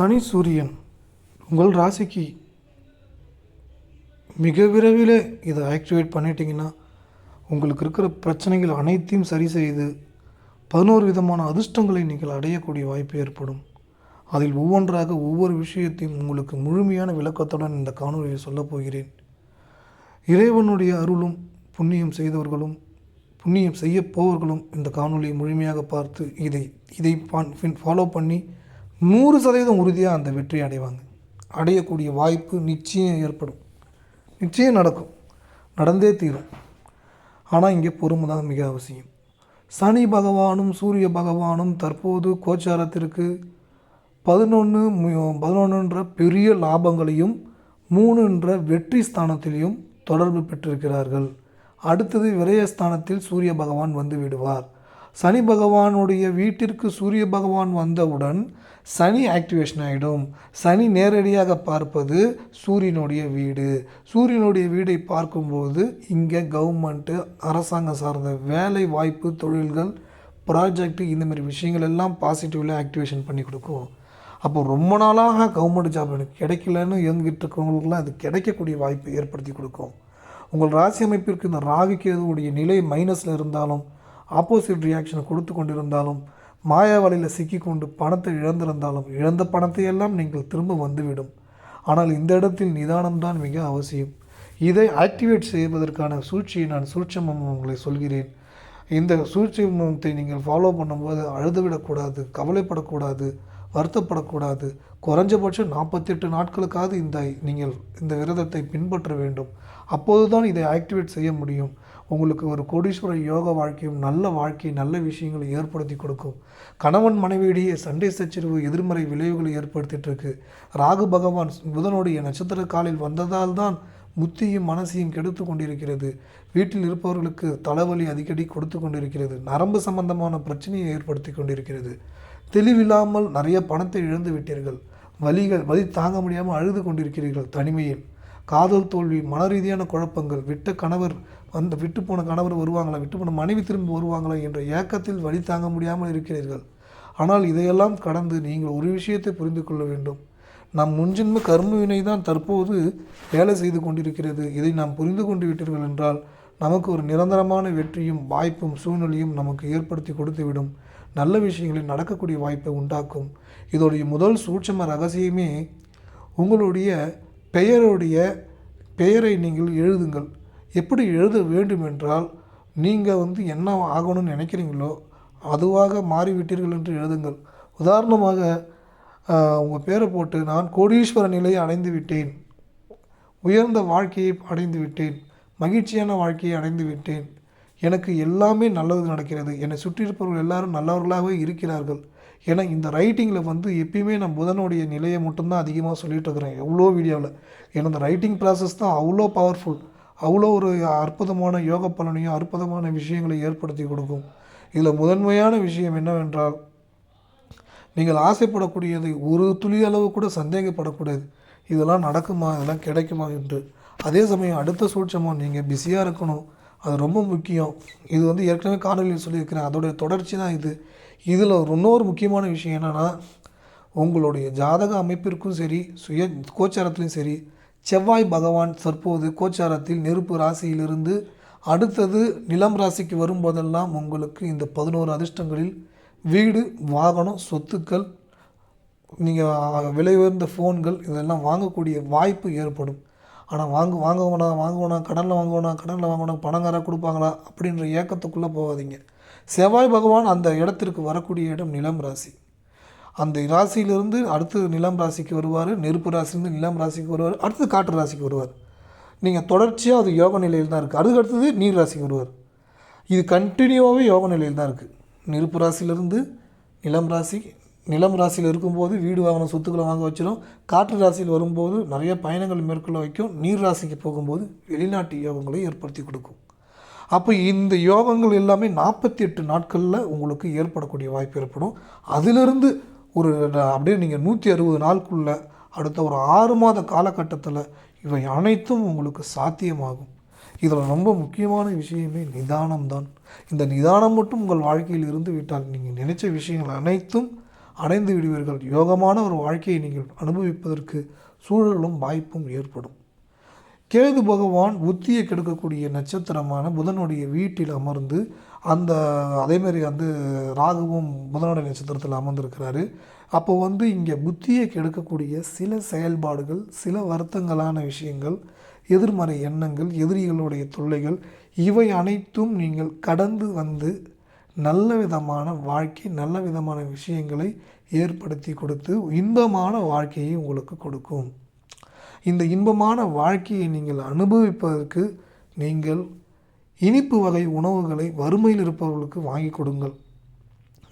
சனி சூரியன் உங்கள் ராசிக்கு மிக விரைவில் இதை ஆக்டிவேட் பண்ணிட்டீங்கன்னா உங்களுக்கு இருக்கிற பிரச்சனைகள் அனைத்தையும் சரி செய்து 11 விதமான அதிர்ஷ்டங்களை நீங்கள் அடையக்கூடிய வாய்ப்பு ஏற்படும். அதில் ஒவ்வொன்றாக ஒவ்வொரு விஷயத்தையும் உங்களுக்கு முழுமையான விளக்கத்துடன் இந்த காணொலியை சொல்லப் போகிறேன். இறைவனுடைய அருளும் புண்ணியம் செய்தவர்களும் புண்ணியம் செய்ய போவர்களும் இந்த காணொலியை முழுமையாக பார்த்து இதை ஃபாலோ பண்ணி 100% உறுதியாக அந்த வெற்றி அடைவாங்க. அடையக்கூடிய வாய்ப்பு நிச்சயம் ஏற்படும், நிச்சயம் நடக்கும், நடந்தே தீரும். ஆனால் இங்கே பொறுமை தான் மிக அவசியம். சனி பகவானும் சூரிய பகவானும் தற்போது கோச்சாரத்திற்கு 11 பெரிய லாபங்களையும் 3 வெற்றி ஸ்தானத்திலையும் தொடர்பு பெற்றிருக்கிறார்கள். அடுத்தது விரயஸ்தானத்தில் சூரிய பகவான் வந்து விடுவார். சனி பகவானுடைய வீட்டிற்கு சூரிய பகவான் வந்தவுடன் சனி ஆக்டிவேஷன் ஆகிடும். சனி நேரடியாக பார்ப்பது சூரியனுடைய வீடு. சூரியனுடைய வீடை பார்க்கும்போது இங்கே கவர்மெண்ட்டு, அரசாங்கம் சார்ந்த வேலை வாய்ப்பு, தொழில்கள், ப்ராஜெக்ட், இந்தமாதிரி விஷயங்கள் எல்லாம் பாசிட்டிவ்ல ஆக்டிவேஷன் பண்ணி கொடுக்கும். அப்போ ரொம்ப நாளாக கவர்மெண்ட் ஜாப் எனக்கு கிடைக்கலன்னு இயங்கிட்டு இருக்கிறவங்களுக்குலாம் அது கிடைக்கக்கூடிய வாய்ப்பை ஏற்படுத்தி கொடுக்கும். உங்கள் ராசி அமைப்பிற்கு இந்த ராகு கேதுவுடைய நிலை மைனஸில் இருந்தாலும், ஆப்போசிட் ரியாக்ஷனை கொடுத்து கொண்டிருந்தாலும், மாயா வலையில் சிக்கிக்கொண்டு பணத்தை இழந்திருந்தாலும், இழந்த பணத்தை எல்லாம் நீங்கள் திரும்ப வந்துவிடும். ஆனால் இந்த இடத்தில் நிதானம்தான் மிக அவசியம். இதை ஆக்டிவேட் செய்வதற்கான சூழ்ச்சியை நான் சூட்சமம் உங்களை சொல்கிறேன். இந்த சூட்சமத்தை நீங்கள் ஃபாலோ பண்ணும்போது அழுதுவிடக்கூடாது, கவலைப்படக்கூடாது, வருத்தப்படக்கூடாது. குறைஞ்சபட்சம் 48 நாட்களுக்காவது நீங்கள் இந்த விரதத்தை பின்பற்ற வேண்டும். அப்போது தான் இதை ஆக்டிவேட் செய்ய முடியும். உங்களுக்கு ஒரு கோடீஸ்வர யோக வாழ்க்கையும் நல்ல வாழ்க்கை, நல்ல விஷயங்களை ஏற்படுத்தி கொடுக்கும். கணவன் மனைவியிடையே சண்டை சச்சரவு, எதிர்மறை விளைவுகளை ஏற்படுத்திகிட்ருக்கு. ராகு பகவான் புதனுடைய நட்சத்திர காலில் வந்ததால் தான் புத்தியும் மனசையும் கெடுத்து கொண்டிருக்கிறது. வீட்டில் இருப்பவர்களுக்கு தலைவலி அடிக்கடி கொடுத்து கொண்டிருக்கிறது. நரம்பு சம்பந்தமான பிரச்சனையை ஏற்படுத்தி கொண்டிருக்கிறது. தெளிவில்லாமல் நிறைய பணத்தை இழந்து விட்டீர்கள். வலி தாங்க முடியாமல் அழுது கொண்டிருக்கிறீர்கள் தனிமையில். காதல் தோல்வி, மன ரீதியான குழப்பங்கள், விட்டு போன கணவர் வருவாங்களா, விட்டு போன மனைவி திரும்ப வருவாங்களா என்ற ஏக்கத்தில் வலி தாங்க முடியாமல் இருக்கிறீர்கள். ஆனால் இதையெல்லாம் கடந்து நீங்கள் ஒரு விஷயத்தை புரிந்து கொள்ள வேண்டும். நம் முன்ஜென்ம கர்ம வினை தான் தற்போது வேலை செய்து கொண்டிருக்கிறது. இதை நாம் புரிந்து கொண்டு விட்டீர்கள் என்றால் நமக்கு ஒரு நிரந்தரமான வெற்றியும் வாய்ப்பும் சூழ்நிலையும் நமக்கு ஏற்படுத்தி கொடுத்துவிடும். நல்ல விஷயங்களில் நடக்கக்கூடிய வாய்ப்பை உண்டாக்கும். இதோடைய முதல் சூட்சம ரகசியமே உங்களுடைய பெயரை நீங்கள் எழுதுங்கள். எப்படி எழுத வேண்டும் என்றால், நீங்கள் என்ன ஆகணும்னு நினைக்கிறீங்களோ அதுவாக மாறிவிட்டீர்கள் என்று எழுதுங்கள். உதாரணமாக உங்கள் பேரை போட்டு, நான் கோடீஸ்வர நிலையை அடைந்து விட்டேன், உயர்ந்த வாழ்க்கையை அடைந்து விட்டேன், மகிழ்ச்சியான வாழ்க்கையை அடைந்து விட்டேன், எனக்கு எல்லாமே நல்லது நடக்கிறது, என்னை சுற்றி இருப்பவர்கள் எல்லாரும் நல்லவர்களாகவே இருக்கிறார்கள். ஏன்னா இந்த ரைட்டிங்கில் எப்பயுமே நான் புதனுடைய நிலையை மட்டும்தான் அதிகமாக சொல்லிகிட்டு இருக்கிறேன் எவ்வளோ வீடியோவில். ஏன்னா இந்த ரைட்டிங் ப்ராசஸ் தான் அவ்வளோ பவர்ஃபுல், அவ்வளோ ஒரு அற்புதமான யோக பலனையும் அற்புதமான விஷயங்களை ஏற்படுத்தி கொடுக்கும். இதில் முதன்மையான விஷயம் என்னவென்றால், நீங்கள் ஆசைப்படக்கூடியதை ஒரு துளி அளவு கூட சந்தேகப்படக்கூடாது. இதெல்லாம் நடக்குமா, இதெல்லாம் கிடைக்குமா என்று. அதே சமயம் அடுத்த சூட்சமாக நீங்கள் பிஸியாக இருக்கணும், அது ரொம்ப முக்கியம். இது ஏற்கனவே காணொலியில் சொல்லியிருக்கிறேன், அதோடைய தொடர்ச்சி தான் இது. இதில் இன்னொரு முக்கியமான விஷயம் என்னென்னா, உங்களுடைய ஜாதக அமைப்பிற்கும் சரி, சுய கோச்சாரத்திலும் சரி, செவ்வாய் பகவான் தற்போது கோச்சாரத்தில் நெருப்பு ராசியிலிருந்து அடுத்தது நிலம் ராசிக்கு வரும்போதெல்லாம் உங்களுக்கு இந்த 11 அதிர்ஷ்டங்களில் வீடு, வாகனம், சொத்துக்கள், நீங்கள் விலை உயர்ந்த ஃபோன்கள் இதெல்லாம் வாங்கக்கூடிய வாய்ப்பு ஏற்படும். ஆனால் வாங்குவோனா கடனில் வாங்குவோனா பணங்காராக கொடுப்பாங்களா அப்படின்ற ஏக்கத்துக்குள்ளே போகாதீங்க. செவ்வாய் பகவான் அந்த இடத்திற்கு வரக்கூடிய இடம் நிலம் ராசி. அந்த ராசியிலிருந்து அடுத்து நிலம் ராசிக்கு வருவார், நெருப்பு ராசிலேருந்து நிலம் ராசிக்கு வருவார், அடுத்து காற்று ராசிக்கு வருவார். நீங்கள் தொடர்ச்சியாக அது யோக நிலையில் தான் இருக்குது. அதுக்கு அடுத்தது நீர் ராசிக்கு வருவார். இது கண்டினியூவாகவே யோக நிலையில் தான் இருக்குது. நெருப்பு ராசியிலிருந்து நிலம் ராசியில் இருக்கும்போது வீடு வாகனம் சொத்துக்களை வாங்க வச்சிடும். காற்று ராசியில் வரும்போது நிறைய பயணங்கள் மேற்கொள்ள வைக்கும். நீர் ராசிக்கு போகும்போது வெளிநாட்டு யோகங்களை ஏற்படுத்தி கொடுக்கும். அப்போ இந்த யோகங்கள் எல்லாமே 48 நாட்களில் உங்களுக்கு ஏற்படக்கூடிய வாய்ப்பு ஏற்படும். அதிலிருந்து அப்படியே நீங்கள் 160 நாளுக்குள்ளே அடுத்த ஒரு 6 மாத காலகட்டத்தில் இவை அனைத்தும் உங்களுக்கு சாத்தியமாகும். இதில் ரொம்ப முக்கியமான விஷயமே நிதானம்தான். இந்த நிதானம் மட்டும் உங்கள் வாழ்க்கையில் இருந்து விட்டால் நீங்கள் நினைச்ச விஷயங்கள் அனைத்தும் அடைந்து விடுவீர்கள். யோகமான ஒரு வாழ்க்கையை நீங்கள் அனுபவிப்பதற்கு சூழலும் வாய்ப்பும் ஏற்படும். கேது பகவான் புத்தியை கெடுக்கக்கூடிய நட்சத்திரமான புதனுடைய வீட்டில் அமர்ந்து அதேமாரி ராகுவும் புதனுடைய நட்சத்திரத்தில் அமர்ந்திருக்கிறாரு. அப்போ இங்கே புத்தியை கெடுக்கக்கூடிய சில செயல்பாடுகள், சில வருத்தங்களான விஷயங்கள், எதிர்மறை எண்ணங்கள், எதிரிகளுடைய தொல்லைகள், இவை அனைத்தும் நீங்கள் கடந்து நல்ல விதமான வாழ்க்கை, நல்ல விதமான விஷயங்களை ஏற்படுத்தி கொடுத்து இன்பமான வாழ்க்கையை உங்களுக்கு கொடுக்கும். இந்த இன்பமான வாழ்க்கையை நீங்கள் அனுபவிப்பதற்கு நீங்கள் இனிப்பு வகை உணவுகளை வறுமையில் இருப்பவர்களுக்கு வாங்கி கொடுங்கள்.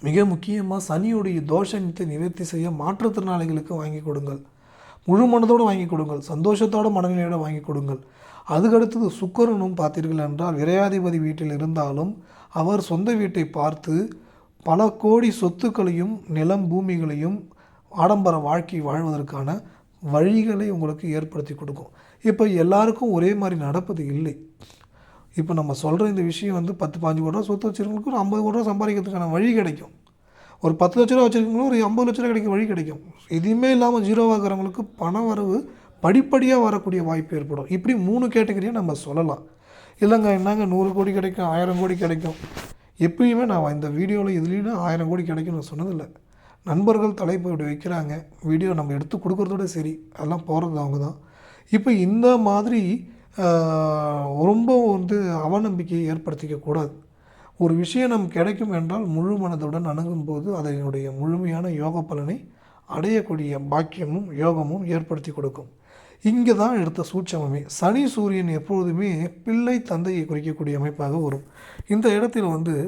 மிக முக்கியமாக சனியுடைய தோஷத்தை நிவர்த்தி செய்ய மாற்றுத்திறனாளிகளுக்கு வாங்கி கொடுங்கள். முழு மனதோடு வாங்கி கொடுங்கள். சந்தோஷத்தோட மனநிலையோடு வாங்கி கொடுங்கள். அதுக்கடுத்தது சுக்கிரனும் பார்த்தீர்கள் என்றால் விரையாதிபதி வீட்டில் இருந்தாலும் அவர் சொந்த வீட்டை பார்த்து பல கோடி சொத்துக்களையும் நிலம் பூமிகளையும் ஆடம்பர வாழ்க்கை வாழ்வதற்கான வழிகளை உங்களுக்கு ஏற்படுத்தி கொடுக்கும். இப்போ எல்லாருக்கும் ஒரே மாதிரி நடப்பது இல்லை. இப்போ நம்ம சொல்கிற இந்த விஷயம் 10-15 கோடி ரூபா சொத்து வச்சுருக்கவங்களுக்கு ஒரு 50 கோடி ரூபா சம்பாதிக்கிறதுக்கான வழி கிடைக்கும். ஒரு 10 லட்ச ரூபா வச்சுருக்கவங்களும் ஒரு 50 லட்ச ரூபா கிடைக்க வழி கிடைக்கும். எதுவுமே இல்லாமல் ஜீரோவாகிறவங்களுக்கு பண வரவு படிப்படியாக வரக்கூடிய வாய்ப்பு ஏற்படும். இப்படி 3 கேட்டகரியாக நம்ம சொல்லலாம். இல்லைங்க என்னங்க 100 கோடி கிடைக்கும், 1000 கோடி கிடைக்கும். எப்பயுமே நான் இந்த வீடியோவில் எதுலேயும் 1000 கோடி கிடைக்கும்னு நான் சொன்னதில்லை. நண்பர்கள் தலைப்பு இப்படி வைக்கிறாங்க, வீடியோ நம்ம எடுத்து கொடுக்குறதோட சரி, அதெல்லாம் போகிறது அவங்க தான். இப்போ இந்த மாதிரி ரொம்ப அவநம்பிக்கையை ஏற்படுத்திக்கக்கூடாது. ஒரு விஷயம் நமக்கு கிடைக்கும் என்றால் முழு மனதுடன் அணுகும்போது அதனுடைய முழுமையான யோக பலனை அடையக்கூடிய பாக்கியமும் யோகமும் ஏற்படுத்தி கொடுக்கும். இங்கே தான் எடுத்த சூட்சமே. சனி சூரியன் எப்பொழுதுமே பிள்ளை தந்தையை குறிக்கக்கூடிய அமைப்பாக வரும். இந்த இடத்துல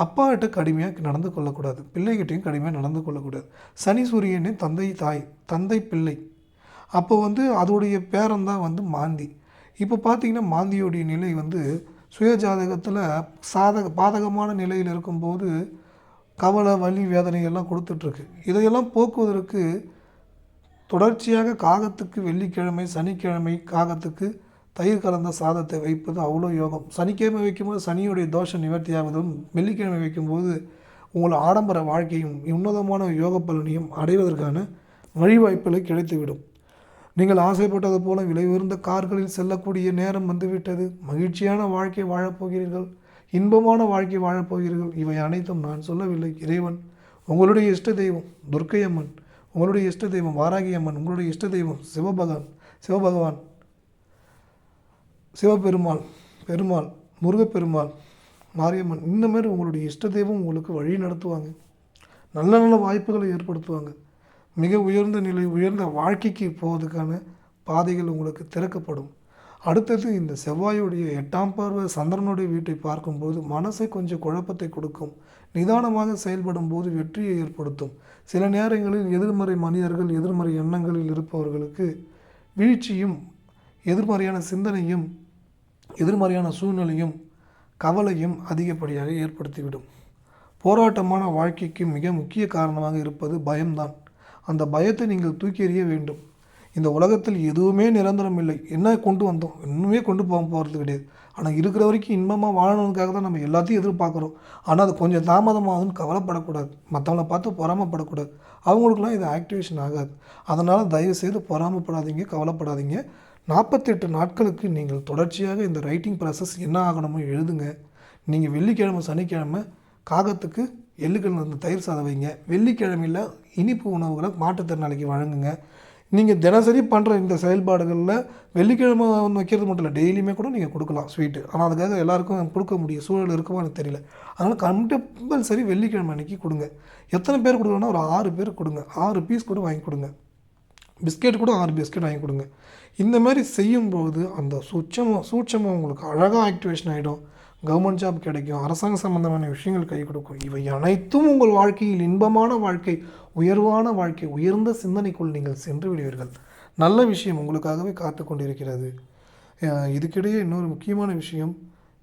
அப்பாகிட்ட கடுமையாக நடந்து கொள்ளக்கூடாது, பிள்ளைகிட்டையும் கடுமையாக நடந்து கொள்ளக்கூடாது. சனி சூரியனே தந்தை தாய், தந்தை பிள்ளை. அப்போ அதோடைய பேரன் தான் மாந்தி. இப்போ பார்த்திங்கன்னா மாந்தியோடைய நிலை சுய ஜாதகத்தில் பாதகமான நிலையில் இருக்கும்போது கவலை, வலி, வேதனையெல்லாம் கொடுத்துட்ருக்கு. இதையெல்லாம் போக்குவதற்கு தொடர்ச்சியாக காகத்துக்கு வெள்ளிக்கிழமை, சனிக்கிழமை காகத்துக்கு தயிர் கலந்த சாதத்தை வைப்பது அவ்வளோ யோகம். சனிக்கிழமை வைக்கும்போது சனியுடைய தோஷம் நிவர்த்தி ஆவதும், வெள்ளிக்கிழமை வைக்கும்போது உங்கள் ஆடம்பர வாழ்க்கையும் உன்னதமான யோக பலனையும் அடைவதற்கான வழிவாய்ப்புகளை கிடைத்துவிடும். நீங்கள் ஆசைப்பட்டது போல விலை உயர்ந்த கார்களில் செல்லக்கூடிய நேரம் வந்துவிட்டது. மகிழ்ச்சியான வாழ்க்கை வாழப்போகிறீர்கள், இன்பமான வாழ்க்கை வாழப்போகிறீர்கள். இவை அனைத்தும் நான் சொல்லவில்லை, இறைவன். உங்களுடைய இஷ்ட தெய்வம் துர்க்கை அம்மன், உங்களுடைய இஷ்ட தெய்வம் வாராகி அம்மன், உங்களுடைய இஷ்ட தெய்வம் சிவபகவான், சிவபெருமாள், பெருமாள், முருகப்பெருமாள், மாரியம்மன், இந்த மாதிரி உங்களுடைய இஷ்ட தெய்வம் உங்களுக்கு வழி நடத்துவாங்க. நல்ல நல்ல வாய்ப்புகளை ஏற்படுத்துவாங்க. மிக உயர்ந்த நிலை, உயர்ந்த வாழ்க்கைக்கு போவதுக்கான பாதைகள் உங்களுக்கு திறக்கப்படும். அடுத்தது இந்த செவ்வாயுடைய 8ஆம் பார்வை சந்திரனுடைய வீட்டை பார்க்கும்போது மனசை கொஞ்சம் குழப்பத்தை கொடுக்கும். நிதானமாக செயல்படும் போது வெற்றியை ஏற்படுத்தும். சில நேரங்களில் எதிர்மறை மனிதர்கள், எதிர்மறை எண்ணங்களில் இருப்பவர்களுக்கு வீழ்ச்சியும், எதிர்மறையான சிந்தனையும், எதிர்மறையான சூழ்நிலையும், கவலையும் அதிகப்படியாக ஏற்படுத்திவிடும். போராட்டமான வாழ்க்கைக்கு மிக முக்கிய காரணமாக இருப்பது பயம்தான். அந்த பயத்தை நீங்கள் தூக்கி எறிய வேண்டும். இந்த உலகத்தில் எதுவுமே நிரந்தரம் இல்லை. என்ன கொண்டு வந்தோம், இன்னுமே கொண்டு போகிறது கிடையாது. ஆனால் இருக்கிற வரைக்கும் இன்பமாக வாழணுக்காக தான் நம்ம எல்லாத்தையும் எதிர்பார்க்குறோம். ஆனால் அது கொஞ்சம் தாமதமாகுதுன்னு கவலைப்படக்கூடாது. மற்றவங்கள பார்த்து பொறாமப்படக்கூடாது. அவங்களுக்குலாம் இது ஆக்டிவேஷன் ஆகாது. அதனால் தயவுசெய்து பொறாமப்படாதீங்க, கவலைப்படாதீங்க. 48 நாட்களுக்கு நீங்கள் தொடர்ச்சியாக இந்த ரைட்டிங் ப்ராசஸ் என்ன ஆகணுமோ எழுதுங்க. நீங்கள் வெள்ளிக்கிழமை, சனிக்கிழமை காகத்துக்கு எள்ளுக்கிழமை தயிர் சாதம் வைங்க. வெள்ளிக்கிழமையில் இனிப்பு உணவுகளை மாற்றுத்திறனாளிக்கு வழங்குங்க. நீங்கள் தினசரி பண்ணுற இந்த செயல்பாடுகளில் வெள்ளிக்கிழமை வைக்கிறது மட்டும் இல்லை, டெய்லியுமே கூட நீங்கள் கொடுக்கலாம் ஸ்வீட்டு. ஆனால் அதுக்காக எல்லாருக்கும் கொடுக்க முடியும் சூழல் இருக்குமா எனக்கு தெரியல. அதனால் கம்பல்சரி வெள்ளிக்கிழமை அன்றைக்கி கொடுங்க. எத்தனை பேர் கொடுக்கணும்னா ஒரு 6 பேர் கொடுங்க. 6 பீஸ் கூட வாங்கி கொடுங்க. பிஸ்கெட் கூட 6 பிஸ்கெட் வாங்கி கொடுங்க. இந்த மாதிரி செய்யும்போது அந்த சூட்சமாக உங்களுக்கு அழகாக ஆக்டிவேஷன் ஆகிடும். கவர்மெண்ட் ஜாப் கிடைக்கும், அரசாங்க சம்பந்தமான விஷயங்கள் கை கொடுக்கும். இவை அனைத்தும் உங்கள் வாழ்க்கையில் இன்பமான வாழ்க்கை, உயர்வான வாழ்க்கை, உயர்ந்த சிந்தனைக்குள் நீங்கள் சென்று விடுவீர்கள். நல்ல விஷயம் உங்களுக்காகவே காத்து கொண்டிருக்கிறது. இதுக்கிடையே இன்னொரு முக்கியமான விஷயம்,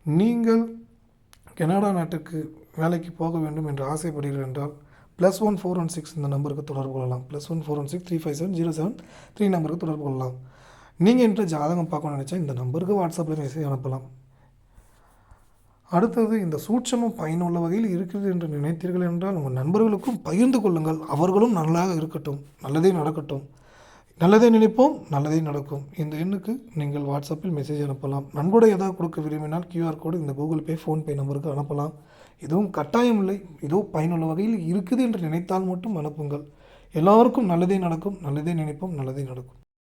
நீங்கள் கனடா நாட்டுக்கு வேலைக்கு போக வேண்டும் என்று ஆசைப்படுகிறீர்கள் என்றால் +1416 இந்த நம்பருக்கு தொடர்பு கொள்ளலாம். +1416 35707 நம்பருக்கு தொடர்பு கொள்ளலாம். நீங்கள் என்ற ஜாதகம் பார்க்கணும்னு நினச்சா இந்த நம்பருக்கு வாட்ஸ்அப்பில் மெசேஜ் அனுப்பலாம். அடுத்தது, இந்த சூட்சமம் பயனுள்ள வகையில் இருக்கிறது என்று நினைத்தீர்கள் என்றால் உங்கள் நண்பர்களுக்கும் பகிர்ந்து கொள்ளுங்கள். அவர்களும் நல்லாக இருக்கட்டும், நல்லதே நடக்கட்டும். நல்லதே நினைப்போம், நல்லதே நடக்கும். இந்த எண்ணுக்கு நீங்கள் வாட்ஸ்அப்பில் மெசேஜ் அனுப்பலாம். நன்கொடை ஏதாவது கொடுக்க விரும்பினால் கியூஆர் கோடு இந்த கூகுள் பே, ஃபோன்பே நம்பருக்கு அனுப்பலாம். எதுவும் கட்டாயம் இல்லை. ஏதோ பயனுள்ள வகையில் இருக்குது என்று நினைத்தால் மட்டும் அனுப்புங்கள். எல்லோருக்கும் நல்லதே நடக்கும். நல்லதே நினைப்போம், நல்லதே நடக்கும்.